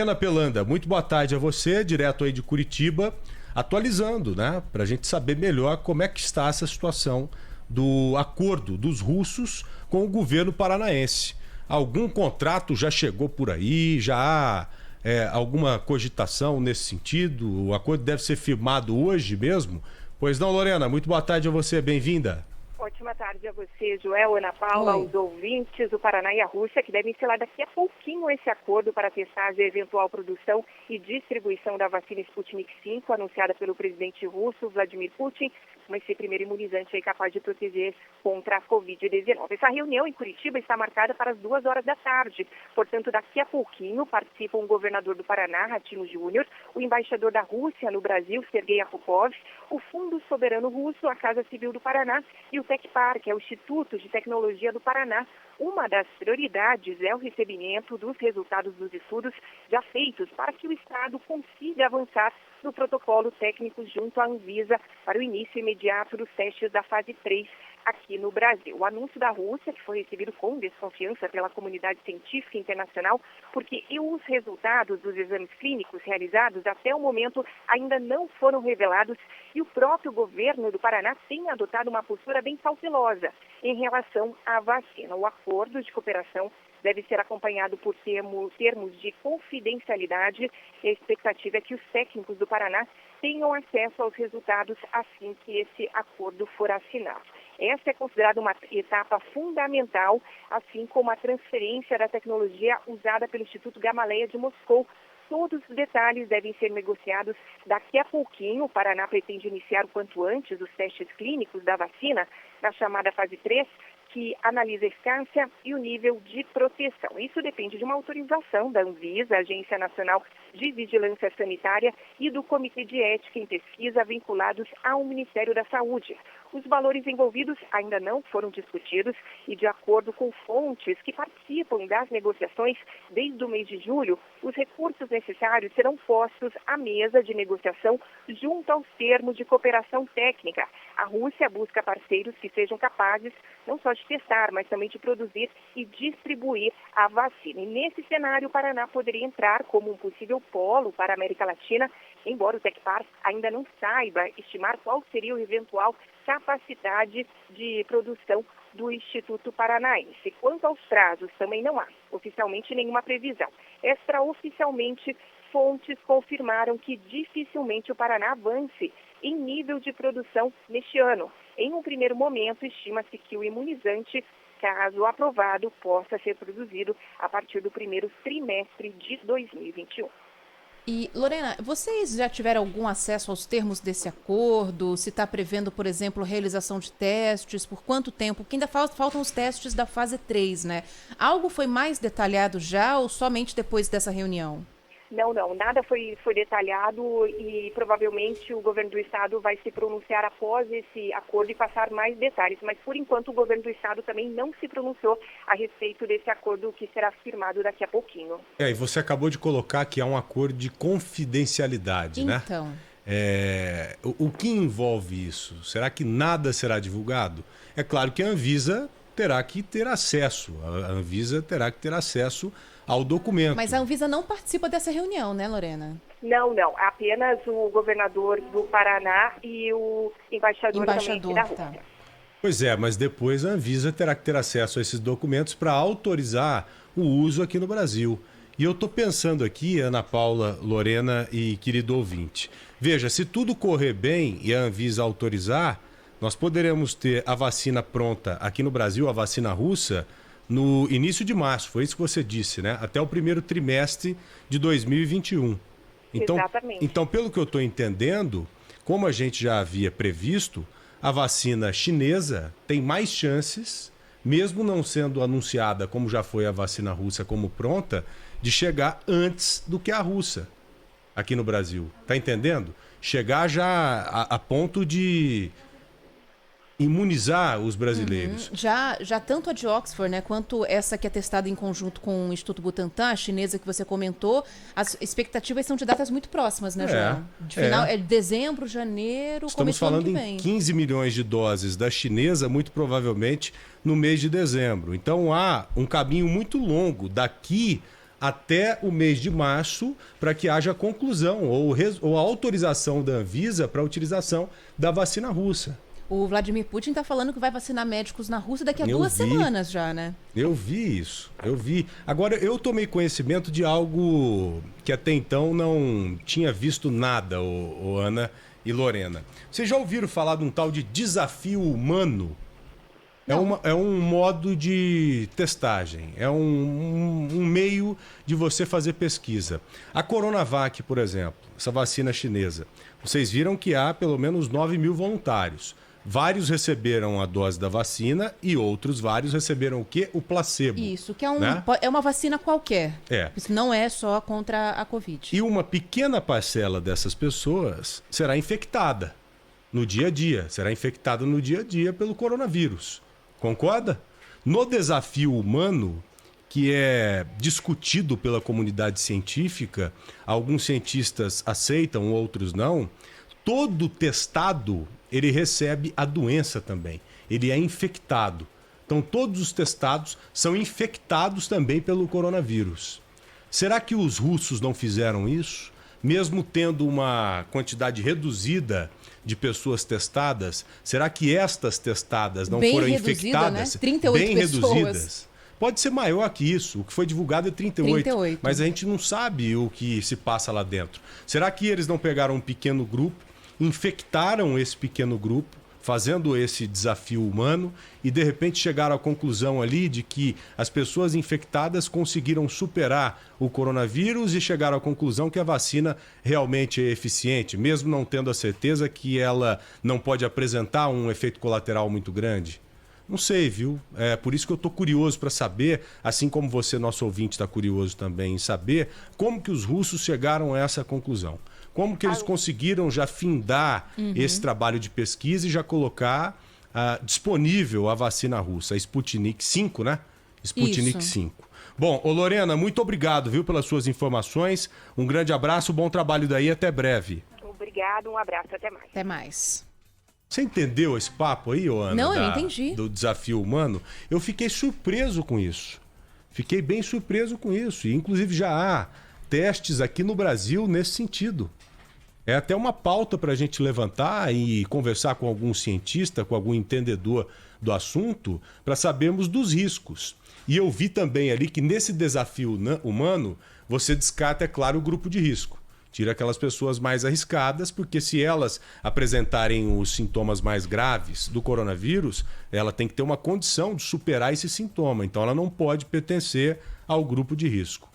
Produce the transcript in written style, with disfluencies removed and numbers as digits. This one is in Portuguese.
Ana Pelanda, muito boa tarde a você, direto aí de Curitiba, atualizando, né, para a gente saber melhor como é que está essa situação do acordo dos russos com o governo paranaense. Algum contrato já chegou por aí? Já há alguma cogitação nesse sentido? O acordo deve ser firmado hoje mesmo? Pois não, Lorena, muito boa tarde a você, bem-vinda. Ótima tarde a você, Joel, Ana Paula, Oi. aos ouvintes do Paraná e a Rússia, que devem selar daqui a pouquinho esse acordo para testar a eventual produção e distribuição da vacina Sputnik V, anunciada pelo presidente russo, Vladimir Putin, como esse primeiro imunizante aí capaz de proteger contra a Covid-19. Essa reunião em Curitiba está marcada para as 2 horas da tarde, portanto, daqui a pouquinho participam o governador do Paraná, Ratinho Júnior, o embaixador da Rússia no Brasil, Sergei Akupov, o Fundo Soberano Russo, a Casa Civil do Paraná e o Tecpar, que é o Instituto de Tecnologia do Paraná. Uma das prioridades é o recebimento dos resultados dos estudos já feitos para que o Estado consiga avançar no protocolo técnico junto à Anvisa para o início imediato dos testes da fase 3 aqui no Brasil. O anúncio da Rússia, que foi recebido com desconfiança pela comunidade científica internacional, porque os resultados dos exames clínicos realizados até o momento ainda não foram revelados e o próprio governo do Paraná tem adotado uma postura bem cautelosa em relação à vacina. O acordo de cooperação deve ser acompanhado por termos de confidencialidade e a expectativa é que os técnicos do Paraná tenham acesso aos resultados assim que esse acordo for assinado. Essa é considerada uma etapa fundamental, assim como a transferência da tecnologia usada pelo Instituto Gamaleya de Moscou. Todos os detalhes devem ser negociados daqui a pouquinho. O Paraná pretende iniciar o quanto antes os testes clínicos da vacina, na chamada fase 3, que analisa a eficácia e o nível de proteção. Isso depende de uma autorização da Anvisa, Agência Nacional de Vigilância Sanitária, e do Comitê de Ética em Pesquisa vinculados ao Ministério da Saúde. Os valores envolvidos ainda não foram discutidos e, de acordo com fontes que participam das negociações desde o mês de julho, os recursos necessários serão postos à mesa de negociação junto aos termos de cooperação técnica. A Rússia busca parceiros que sejam capazes não só de testar, mas também de produzir e distribuir a vacina. E nesse cenário, o Paraná poderia entrar como um possível polo para a América Latina, embora o Tecpar ainda não saiba estimar qual seria o eventual capacidade de produção do Instituto Paranaense. Quanto aos prazos, também não há oficialmente nenhuma previsão. Extraoficialmente, fontes confirmaram que dificilmente o Paraná avance em nível de produção neste ano. Em um primeiro momento, estima-se que o imunizante, caso aprovado, possa ser produzido a partir do primeiro trimestre de 2021. E, Lorena, vocês já tiveram algum acesso aos termos desse acordo? Se está prevendo, por exemplo, realização de testes? Por quanto tempo? Porque ainda faltam os testes da fase 3, né? Algo foi mais detalhado já ou somente depois dessa reunião? Não, nada foi detalhado e provavelmente o governo do estado vai se pronunciar após esse acordo e passar mais detalhes. Mas, por enquanto, o governo do estado também não se pronunciou a respeito desse acordo que será firmado daqui a pouquinho. E você acabou de colocar que há um acordo de confidencialidade, né? Então. O que envolve isso? Será que nada será divulgado? É claro que a Anvisa terá que ter acesso. A Anvisa terá que ter acesso ao documento. Mas a Anvisa não participa dessa reunião, né, Lorena? Não. Apenas o governador do Paraná e o embaixador também da Rússia. Tá. Pois é, mas depois a Anvisa terá que ter acesso a esses documentos para autorizar o uso aqui no Brasil. E eu estou pensando aqui, Ana Paula, Lorena e querido ouvinte. Veja, se tudo correr bem e a Anvisa autorizar, nós poderemos ter a vacina pronta aqui no Brasil, a vacina russa, no início de março. Foi isso que você disse, né? Até o primeiro trimestre de 2021. Exatamente. Então, pelo que eu estou entendendo, como a gente já havia previsto, a vacina chinesa tem mais chances, mesmo não sendo anunciada como já foi a vacina russa como pronta, de chegar antes do que a russa aqui no Brasil. Tá entendendo? Chegar já a ponto de imunizar os brasileiros. Já tanto a de Oxford, né, quanto essa que é testada em conjunto com o Instituto Butantan, a chinesa que você comentou, as expectativas são de datas muito próximas, né, João? É dezembro, janeiro, estamos começo do ano falando que vem. em 15 milhões de doses da chinesa, muito provavelmente no mês de dezembro. Então há um caminho muito longo daqui até o mês de março para que haja conclusão ou a autorização da Anvisa para a utilização da vacina russa. O Vladimir Putin está falando que vai vacinar médicos na Rússia daqui a 2 semanas já, né? Eu vi isso, eu vi. Agora, eu tomei conhecimento de algo que até então não tinha visto nada, Ana e Lorena. Vocês já ouviram falar de um tal de desafio humano? É um modo de testagem, é um meio de você fazer pesquisa. A Coronavac, por exemplo, essa vacina chinesa, vocês viram que há pelo menos 9 mil voluntários. Vários receberam a dose da vacina e outros vários receberam o quê? O placebo. Isso, que é uma vacina qualquer. Isso não é só contra a Covid. E uma pequena parcela dessas pessoas será infectada no dia a dia. Será infectada no dia a dia pelo coronavírus. Concorda? No desafio humano, que é discutido pela comunidade científica, alguns cientistas aceitam, outros não, todo testado ele recebe a doença também. Ele é infectado. Então, todos os testados são infectados também pelo coronavírus. Será que os russos não fizeram isso? Mesmo tendo uma quantidade reduzida de pessoas testadas, será que estas testadas não foram infectadas? Né? 38 bem pessoas. Reduzidas? Pode ser maior que isso. O que foi divulgado é 38. Mas a gente não sabe o que se passa lá dentro. Será que eles não pegaram um pequeno grupo, infectaram esse pequeno grupo, fazendo esse desafio humano e de repente chegaram à conclusão ali de que as pessoas infectadas conseguiram superar o coronavírus e chegaram à conclusão que a vacina realmente é eficiente, mesmo não tendo a certeza que ela não pode apresentar um efeito colateral muito grande? Não sei, viu? É por isso que eu estou curioso para saber, assim como você, nosso ouvinte, está curioso também em saber, como que os russos chegaram a essa conclusão. Como que eles conseguiram já findar esse trabalho de pesquisa e já colocar disponível a vacina russa, a Sputnik 5, né? Sputnik 5. Bom, Lorena, muito obrigado, viu, pelas suas informações. Um grande abraço, bom trabalho daí, até breve. Obrigado, um abraço, até mais. Até mais. Você entendeu esse papo aí, Ana? Não, eu entendi. Do desafio humano? Eu fiquei surpreso com isso. Fiquei bem surpreso com isso. E, inclusive, já há testes aqui no Brasil nesse sentido. É até uma pauta para a gente levantar e conversar com algum cientista, com algum entendedor do assunto, para sabermos dos riscos. E eu vi também ali que nesse desafio humano, você descarta, é claro, o grupo de risco. Tira aquelas pessoas mais arriscadas, porque se elas apresentarem os sintomas mais graves do coronavírus, ela tem que ter uma condição de superar esse sintoma. Então ela não pode pertencer ao grupo de risco.